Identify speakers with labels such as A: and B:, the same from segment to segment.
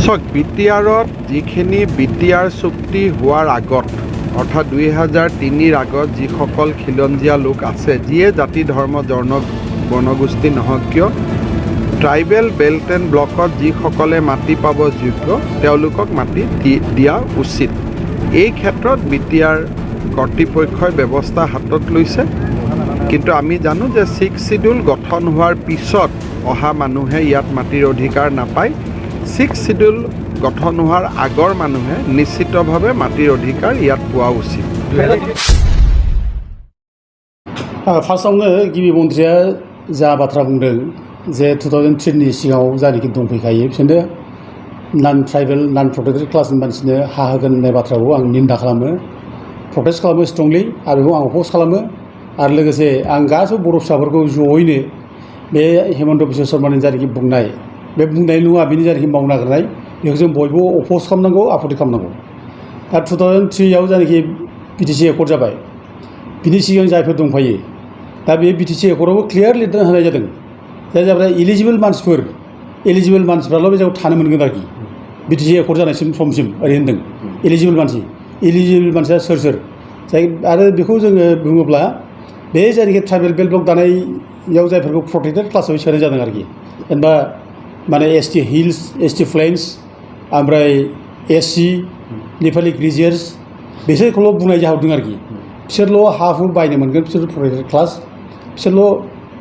A: চাওক বিটিআৰত যিখিনি বিটিআৰ চুক্তি হোৱাৰ আগত অৰ্থাৎ 2003 আগত যিসকল খিলঞ্জীয়া লোক আছে যিয়ে জাতি ধৰ্ম জনগোষ্ঠী নহওক কিয় ট্ৰাইবেল বেল্ট এণ্ড ব্লকত যিসকলে মাটি পাব যোগ্য তেওঁলোকক মাটি দিয়া উচিত। এই ক্ষেত্ৰত বিটিআৰ কৰ্তৃপক্ষই ব্যৱস্থা হাতত লৈছে, কিন্তু আমি জানো যে 6 শিডিউল গঠন হোৱাৰ পিছত অহা মানুহে ইয়াত মাটিৰ অধিকাৰ নাপায়। 6 শিডিউল গঠন হোৱাৰ আগৰ মানুহে নিশ্চিতভাৱে মাটিৰ অধিকাৰ ইয়াত পোৱা উচিত।
B: फार्स्टआवनो गिबि मन्थ्रिया जा बाथ्रा बुंदों जे 2003नि सिगाङाव जायनोखि दंफैखायो बिसोरनो नन ट्राइबेल नन प्रोटेक्टेड क्लासनि मानसिनो हा होगोन होननाय बाथ्राखौ आं निन्दा खालामो, प्रटेस्ट खालामो स्ट्रंलि आरो बेखौ आं अपोज खालामो। आरो लोगोसे आं गासैबो बर' फिसाफोरखौ जयैनो बे हेमन्त बिश्व शर्मानि जायनोखि बुंनाय बे बुंनाय नङा बेनि जायनोखि मावनो नागिरनाय बेखौ जों बयबो अपोज खालामनांगौ, आपत्ति खालामनांगौ। दा 2003आव जायनोखि बिटिसि एकर्ड जाबाय बिनि सिगां जायफोर दंफायो दा बे बिटिसि एकर्डआवबो क्लियार लिरना होनाय जादों जाय जाबाय एलिजिबल मानसिफ्राल' बे जायगायाव थानो मोनगोन आरोखि बिटिसि एकर्ड जानायसिम समसिम ओरै होनदों। एलिजिबल मानसिया सोर जाय आरो बेखौ जोङो बुङोब्ला बे जायनोखि ट्राइबेल बेल्ट ब्लक दानायाव जायफोरखौ प्रटेक्टेड क्लासाव सोनाय जादों आरोखि जेनेबा माने एसटि हिल्स एसटि प्लेन्स ओमफ्राय एससि नेपालि ग्रेजुवेट्स बिसोरखौल' बुंनाय जाहरदों आरोखि बिसोरल' हा हु बायनो मोनगोन, बिसोर प्रटेक्टेड क्लास बिसोरल'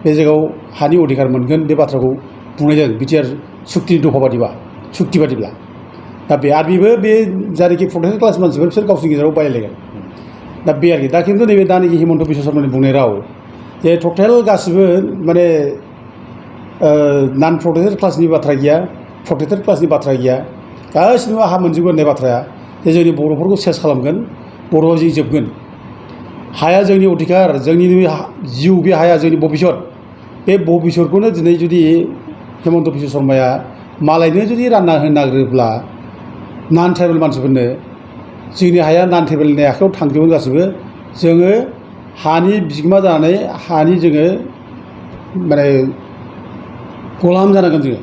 B: बे जायगायाव हानि अधिकार मोनगोन बे बाथ्राखौ बुंनाय जादों बिटिआर सुक्तिनि दफा बादिब्ला। दा बे आरो बेबो बे जायनोखि प्रटेक्टेड क्लास मानसिफोर बिसोर गावसोरनि गेजेराव बायलायगोन। दा बे आरोखि दा खिन्थु नैबे दानिकि हेमन्त बिश्व शर्मानि बुंनाय राव जे टटेल गासिबो माने नन प्रटेक्टेड क्लासनि बाथ्रा गैया, प्रटेक्टेड क्लासनि बाथ्रा गैया, गासिबो हा मोनजोबगोन होननाय बाथ्राया जे जोंनि बर'फोरखौ सेस खालामगोन, बर'आ जों जोबगोन। हाया जोंनि अधिकार, जोंनि जिउ, बे हाया जोंनि भबिष्यत। बे भबिष्यतखौनो दिनै जुदि हेमन्त बिश्व शर्माया मालायनो जुदि रानना होनो नागिरोब्ला नन ट्राइबेल मानसिफोरनो जोंनि हाया नन ट्राइबेलनि आखायाव थांजोबगोन गासिबो। जोङो हानि बिगोमा जानानै हानि जोङो माने गलाम जानांगोन। जोङो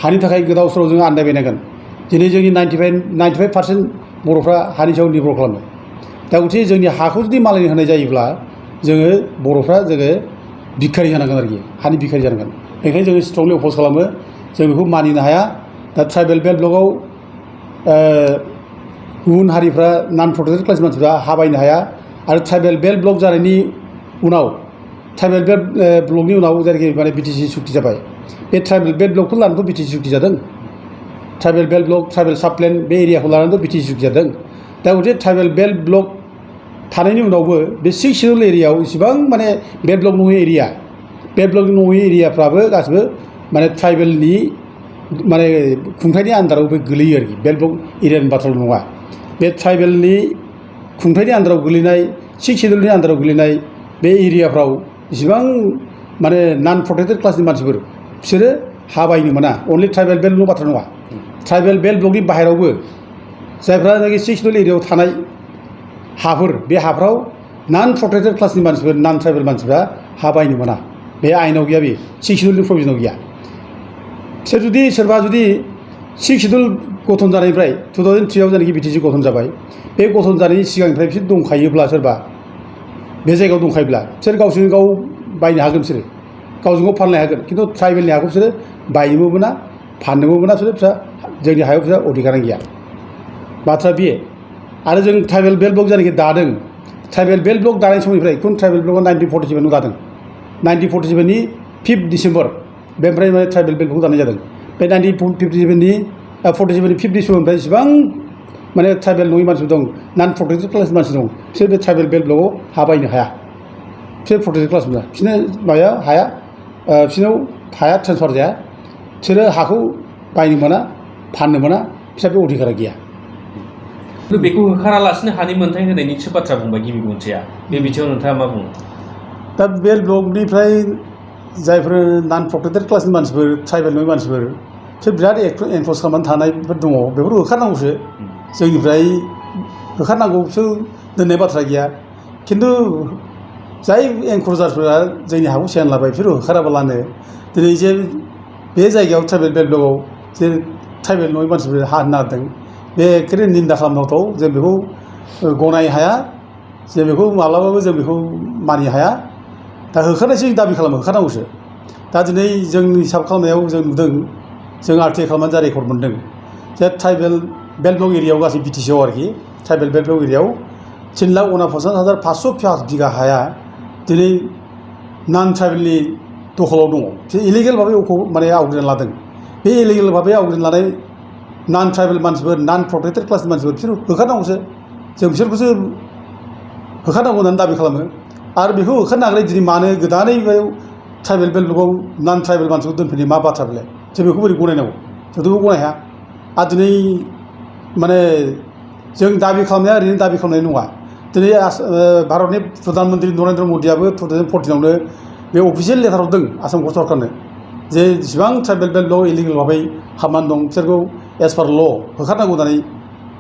B: हानि थाखाय गोदाव सोराव जोङो आन्दायबायनांगोन। दिनै जोंनि 95% बर'फ्रा हानि सायाव निर्भर खालामो। दा गथिखे जोंनि हाखौ जुदि मालायनो होनाय जायोब्ला जोङो बर'फ्रा जोङो भिखारि जानांगोन आरोखि, हानि भिखारि जानांगोन। बेनिखायनो जोङो स्ट्रंलि अपोज खालामो, जों बेखौ मानिनो हाया। दा ट्राइबेल बेल्ट ब्लकआव गुबुन हारिफ्रा नन प्रटेक्टेड क्लास मानसिफ्रा हा बायनो हाया। आरो ट्राइबेल बेल्ट ब्लक जानायनि उनाव ट्राइबेल बेल्ट ब्लकनि उनाव जायनोखि माने बिटिसि सुक्ति जाबाय बे ट्राइबेल बेल्ट ब्लकखौ लानानैथ' बिटिसि सुक्ति जादों। ट्राइबेल बेल्ट ब्लक ट्राइबेल साबप्लेन बे एरियाखौ लानानैथ' बिटिसि सुक्ति जादों। दा गथिखे ट्राइबेल बेल्ट ब्लक थानायनि उनावबो बे 6 शिडिउल एरियायाव इसेबां माने बेल्ट ब्लक नङि एरियाफ्राबो गासिबो माने ट्राइबेलनि माने खुंथायनि आन्दाराव बे गोलैयो आरोखि। बेल्ट ब्लक एरियानि बाथ्राल' नङा, बे ट्राइबेलनि खुंथायनि आन्दाराव गोलैनाय 6 शिडिउलनि आन्दाराव गोलैनाय बे एरियाफ्राव इसेबां माने नन प्रटेक्टेड क्लासनि मानसिफोर बिसोरो हा बायनो मोना। अनलि ट्राइबेल बेल्टल' बाथ्रा नङा, ट्राइबेल बेल्ट ब्लकनि बाहेरायावबो जायफ्रानाखि 6 शिडिउल एरियायाव थानाय हाफोर बे हाफ्राव नन प्रटेक्टेड क्लासनि मानसिफोर नन ट्राइबेल मानसिफ्रा हा बायनो मोना। बे आयेनाव गैया, बे 6 शिडिउलनि प्रभिजनाव गैया। सोरबा जुदि 6 शिडिउल गठन जानायनिफ्राय 2003आव जायनोखि बिटिसि गठन जाबाय बे गठन जानायनि सिगांनिफ्राय बिसोर दंखायोब्ला, सोरबा बे जायगायाव दंखायोब्ला बिसोर गावसोरजों गाव बायनो हागोन, बिसोरो गावजों गाव फाननो हागोन। खिन्थु ट्राइबेलनि हाखौ बिसोरो बायनोबो मोना, फाननोबो मोना। बिसोर जोंनि हायाव बिसोर अधिकारानो गैया। बाथ्रा बे आरो जों ट्राइबेल बेल्ट ब्लक जायनोखि दादों, ट्राइबेल बेल्ट ब्लक दानाय समनिफ्राय खुन ट्राइबेल ब्लकआ 1947आव दादों। 1947नि 5 डिसेम्बर बेनिफ्राय माने ट्राइबेल बेल्ट ब्लकखौ दानाय जादों। बे 1947नि 5 डिसेम्बरनिफ्राय जेसेबां माने ट्राइबेल नङि मानसिफोर दं, नन प्रटेक्टेड क्लास मानसि दं, बिसोर बे ट्राइबेल बेल्ट ब्लकआव हा बायनो हाया। बिसोर प्रटेक्टेड क्लास मोना, बिसोरनो माबाया हाया, बिसोरनाव हाया ट्रेन्सफार जाया। बिसोरो हाखौ बायनो मोना, फाननो मोना, बिसोर बे अधिकारा गैया।
C: बेखौ होखारालासिनो हानि मोन्थाय होनायनिसो बाथ्रा बुंबाय गिबि मन्थ्रिया। बे बिथिङाव नोंथाङा मा बुङो?
B: दा बेल्ट ब्लकनिफ्राय जायफोर नन प्रटेक्टेड क्लासनि मानसिफोर, ट्राइबेल नङि मानसिफोर, बिसोर बिराद एनफर्स खालामनानै थानायफोर दङ। बेफोरखौ होखारनांगौसो, जोंनिफ्राय होखारनांगौ, बिसोर दोननाय बाथ्रा गैया। खिन्थु जाय एनक्रचारफोरा जोंनि हाखौ सेनानै लाबाय बिसोर होखाराबालानो दिनै जे बे जायगायाव ट्राइबेल बेल्ट ब्लकआव जे ट्राइबेल नङै मानसिफोर हा होनो नागिरदों बे एखेबारे निन्दा खालामथावथाव जों बेखौ गनायनो हाया जों बेखौ माब्लाबाबो जों बेखौ मानिनो हाया दा होखारनायसो जों दाबि खालामो होखारनांगौसो दा दिनै जोंनि हिसाब खालामनायाव जों नुदों जों आरटिआइ खालामनानै जा रेकर्ड मोन्दों जे ट्राइबेल बेल्ट ब्लक एरियायाव गासै बिटिसिआव आरोखि ट्राइबेल बेल्ट ब्लक एरियायाव 3,49,500 बिगा हाया दिनै नन ट्राइबेलनि दखलाव दङ बे इलिगेल भाबै माने आवग्रिना लादों बे इलिगेल भाबै आवग्रिना लानाय नन ट्राइबेल मानसिफोर नन प्रटेक्टेड क्लासनि मानसिफोर बिसोर होखारनांगौसो जों बिसोरखौसो होखारनांगौ होननानै दाबि खालामो आरो बेखौ होखारनो नागिरनाय दिनै मानो गोदानै बेयाव ट्राइबेल बेल्ट ब्लकआव नन ट्राइबेल मानसिखौ दोनफैनाय मा बाथ्रा बेलाय जों बेखौ बोरै गनायनांगौ जोंथ' बेखौ गनाय हाया आरो दिनै माने जों दाबि खालामनाया ओरैनो दाबि खालामनाय नङा दिनै भारतनि प्रधान मन्त्रि नरेन्द्र मदियाबो 2014आवनो बे अफिसियेल लेटार हरदों आसाम सरकारनो जे जेसेबां ट्राइबेल बेल्ट ब्लक इलिगेल भाबै हाबनानै दं बिसोरखौ एस पार ल होखारनांगौ होननानै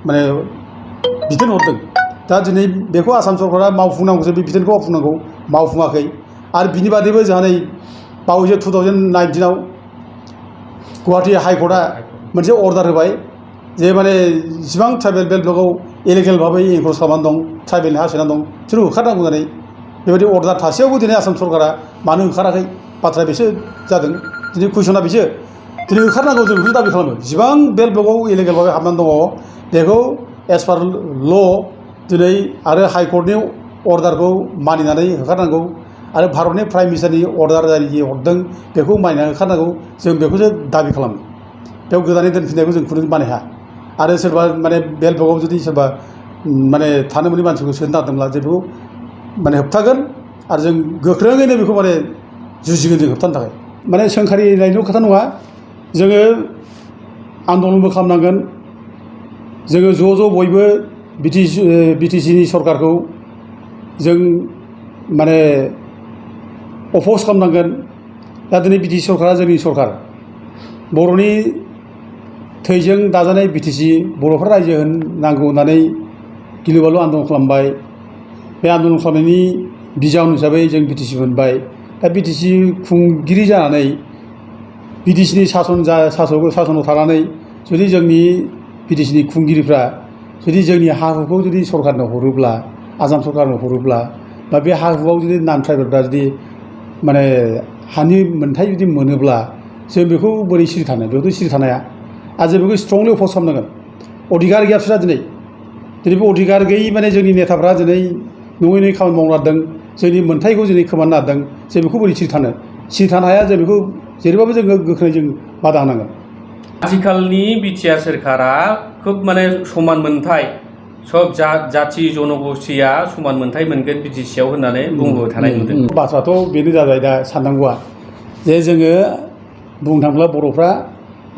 B: माने बिथोन हरदों दा दिनै बेखौ आसाम सरकारा मावफुंनांगौसो बे बिथोनखौ मावफुंनांगौ मावफुङाखै आरो बिनि बादैबो जोंहा नै बावैसो 2019आव गुवाहाटि हाइकर्टआ मोनसे अर्डार होबाय जे माने जेसेबां ट्राइबेल बेल्ट ब्लकआव इलिगेल भाबै एनक्ल'ज खालामनानै दं ट्राइबेलनि हा सोनानै दं बिसोरखौ होखारनांगौ होननानै बेबायदि अर्डार थासेयावबो दिनै आसाम सरकारा मानो होखाराखै बाथ्राया बेसो जादों दिनै कुइसना बेसो दिनै होखारनांगौ जों बेखौ दाबि खालामो जेसेबां बेल्ट ब्लकआव इलिगेल भाबै हाबनानै दङ बेखौ एस पार ल दिनै आरो हाइकर्टनि अर्डारखौ मानिनानै होखारनांगौ आरो भारतनि प्राइम मिनिस्टारनि अर्डार जारि हरदों बेखौ मानिनानै होखारनांगौ जों बेखौसो दाबि खालामो बेयाव गोदानै दोनफिननायखौ जों खुनु बानाय हाया आरो सोरबा माने बेल्ट ब्लकआव जुदि सोरबा माने थानो मोनै मानसिखौ सोनो नागिरदोंब्ला जे बेखौ माने होबथागोन आरो जों गोख्रोङैनो बेखौ माने जुजिगोन जों होबथानो थाखाय माने सोंखारिनायल' खोथा नङा जोङो आन्दलनबो खालामनांगोन जोङो ज' बयबो बिटिसिनि सरकारखौ जों माने अफ'स खालामनांगोन दा दिनै बिटिसि सरकारा जोंनि सरकार बर'नि थैजों दाजानाय बिटिसि बर'फ्रा रायजो नांगौ होननानै गिलु बालु आन्दलन खालामबाय बे आन्दलन खालामनायनि बिजाउन हिसाबै जों बिटिसि मोनबाय दा बिटिसि खुंगिरि जानानै बिटिसिनि सासनाव थानानै जुदि जोंनि बिटिसिनि खुंगिरिफ्रा जुदि जोंनि हा हुखौ जुदि सरकारनो हरोब्ला आसाम सरकारनो हरोब्ला बा बे हा हुआव जुदि नन ट्राइबेलफ्रा जुदि माने हानि मोन्थाय जुदि मोनोब्ला जों बेखौ बोरै सिरि थानो बेखौथ' सिरि थानाया आरो जों बेखौ स्ट्रंलि अफ'स खालामनांगोन अधिकार गैया बिसोरहा दिनै बे अधिकार गैयै माने जोंनि नेताफ्रा दिनै नङै खामानि मावनो नागिरदों जोंनि मोन्थायखौ दिनै खोमानो नागिरदों जों बेखौ बोरै सिरि थानो हाया जों बेखौ जेरैबाबो जोङो गोख्रै जों बादा होनांगोन
C: आथिखालनि बिटिआर सोरखारा खोब माने समान मोनथाय सब जाथि जनगोष्ठीया समान मोनथाय मोनगोन बिटिसिआव होननानै बुंबाय थानाय नुदों
B: बाथ्राथ' बेनो जाबाय दा साननांगौआ जे जोङो बुंनो थाङोब्ला बर'फ्रा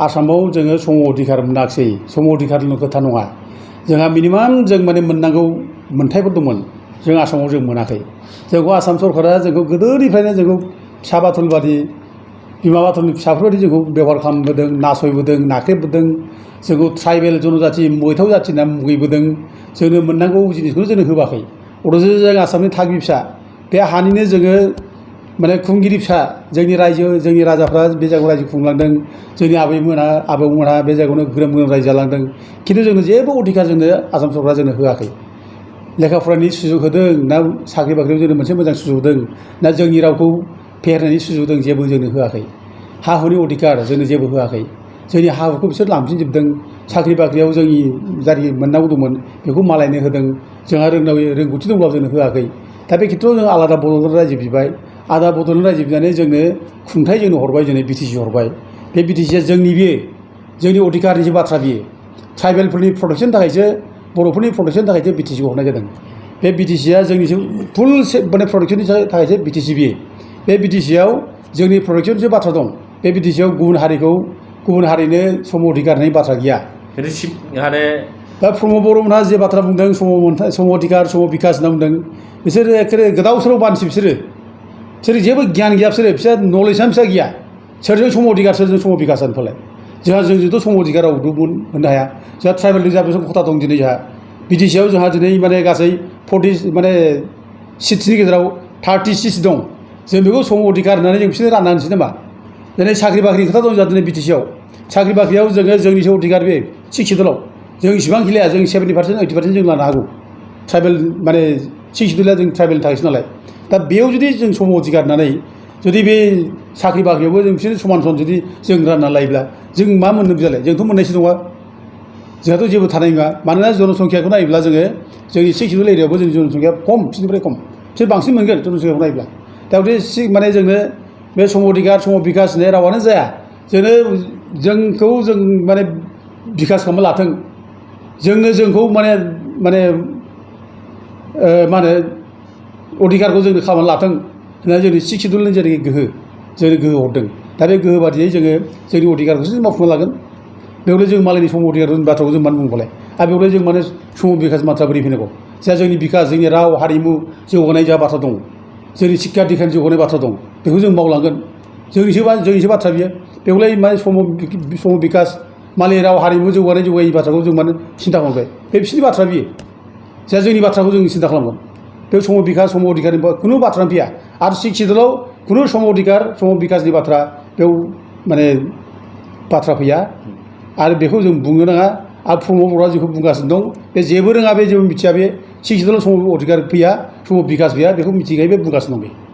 B: आसामाव जोङो सम अधिकार मोनाखिसै सम अधिकारनि खोथा नङा जोंहा मिनिमाम जों माने मोननांगौ मोन्थायफोर दंमोन जों आसामाव जों मोनाखै जोंखौ आसाम सरकारा जोंखौ गोदोनिफ्रायनो जोंखौ फिसा बाथुल बादि बिमा बाथुलनि फिसाफोरबायदि जोंखौ बेबहार खालामबोदों नासयबोदों नाख्रेबबोदों जोंखौ ट्राइबेल जनजाति मैथाव जाथि होनना मुगैबोदों जोंनो मोननांगौ जिनिसखौनो जोंनो होआखै अथ'स जों आसामनि थागिबि फिसा बे हानिनो जोङो माने खुंगिरि फिसा जोंनि रायजो जोंनि राजाफ्रा बे जायगायाव रायजो खुंलांदों जोंनि आबौमोनहा बे जायगायावनो ग्रोम ग्रोम रायजो जालांदों खिन्थु जोंनो जेबो अधिकार जोंनो आसाम सरकारा जोंनो होआखै लेखा फरायनायनि सुजुग होदों ना साख्रि बाख्रियाव जोंनो मोनसे मोजां सुजुग होदों ना जोंनि रावखौ फेहेरनायनि सुजुग होदों जेबो जोंनो होआखै हा हुनि अधिकार जोंनो जेबो होआखै जोंनि हा हुखौ बिसोर लांफिनजोबदों साख्रि बाख्रियाव जोंनि जारि मोननांगौ दंमोन बेखौ मालायनो होदों जोंहा रोंगौथि दंब्लाबो जोंनो होआखै दा बे खेथ्रआव जों आलादा बड'लेण्ड रायजो बिबाय आलादा बड'लेण्ड रायजो बिनानै जोंनो खुंथाय जोंनो हरबाय जोंनो बिटिसि हरबाय बे बिटिसिया जोंनि जोंनि अधिकारनिसो बाथ्रा बियो ट्राइबेलफोरनि प्रटेक्सननि थाखायसो बर'फोरनि प्रटेक्सननि थाखायसो बिटिसिखौ हरनाय जादों बे बिटिसिया जोंनिसो फुल माने प्रटेक्सननि थाखायसो बिटिसि बियो बे बिटिसिआव जोंनि प्रटेक्सननिसो बाथ्रा दं बे बिटिसिआव गुबुन हारिनो सम अधिकार होननाय बाथ्रा गैया दा प्रमद बर'मोनहा जे बाथ्रा बुंदों सम अधिकार सम बिकास होनना बुंदों बिसोरो एखेबारे गोदाव सोराव बानसि बिसोरो जेबो गियान गैया बिसोर नलेजआनो फिसा गैया सोरजों सम अधिकार सोरजों सम बिकास जानोफालाय जोंथ' सम अधिकार रावबो होननो हाया जोंहा ट्राइबेल रिजार्भेसन खथा दं दिनै जोंहा बिटिसिआव जोंहा दिनै माने गासै 40 माने सिटनि गेजेराव 36 दं जों बेखौ सम अधिकार होननानै जों बिसोरनो रानना होनोसै नामा दिनै साख्रि बाख्रिनि खोथा दं जोंहा दिनै बिटिसिआव साख्रि बाख्रियाव जोङो जोंनि सायाव अधिकार बे सिक्सिदलाव जों इसिबां खिलाया जों 70% 80% जों लानो हागौ ट्राइबेल माने सिक्सिदला जों ट्राइबेल थाखोसो नालाय दा बेयाव जुदि जों सम अधिकार होननानै जुदि बे साख्रि बाख्रियावबो जों बिसोर समान समान जुदि जों रानना लायोब्ला जों मा मोननो बिजालाय जोंथ' मोननायसो नङा जोंहाथ' जेबो थानाय नङा मानोना जनसंख्याखौ नायोब्ला जोङो जोंनि सिक्सिदल एरियायावबो जोंनि जनसंख्या खम बिसोरनिफ्राय खम बिसोर बांसिन मोनगोन जनसंख्याखौ नायोब्ला दा गथे माने जोंनो बे सम अधिकार सम बिकास होननाय रावानो जाया जोंनो जोंखौ जों माने बिकास खालामना लाथों जोंखौ माने मा होनो अधिकारखौ जोंनो खालामना लाथों होननानै जोंनि सिक्सिदलनि जेरैखि जोंनो गोहो हरदों दा बे गोहो बादियै जोङो जोंनि अधिकारखौसो जों मावफुंना लागोन बेवहाय जों मालायनि सम अधिकारनि बाथ्राखौ जों मानो बुंबालाय आरो बेवहाय जों माने सम बिकास बाथ्रा बोरै फैनांगौ जा जोंनि बिकास जोंनि राव हारिमु जौगानाय जा बाथ्रा दं जोंनि शिक्षा दिखानि जौगानाय बाथ्रा दं बेखौ जों मावलांगोन जोंनिसो बाथ्रा बियो बेवहाय माने सम बिकास मालाय राव हारिमु जौगानाय बाथ्राखौ जों माने सिन्था खालामबाय बे बिसोरनि बाथ्रा बियो जा जोंनि बाथ्राखौ जों सिन्था खालामगोन बे सम बिकास सम अधिकारनि खुनु बाथ्रा फैया आरो सिक्सिदलाव खुनु सम अधिकार सम बिकासनि बाथ्रा बेयाव माने बाथ्रा फैया आरो बेखौ जों बुंनो नाङा आरो प्रमद बर'आ जेखौ बुंगासिनो दं बे जेबो रोङा बे जेबो मिथिया बे सिक्सिदलाव सम अधिकार फैया सम बिकास फैया बेखौ मिथिखायो बे बुंगासिनो दं बे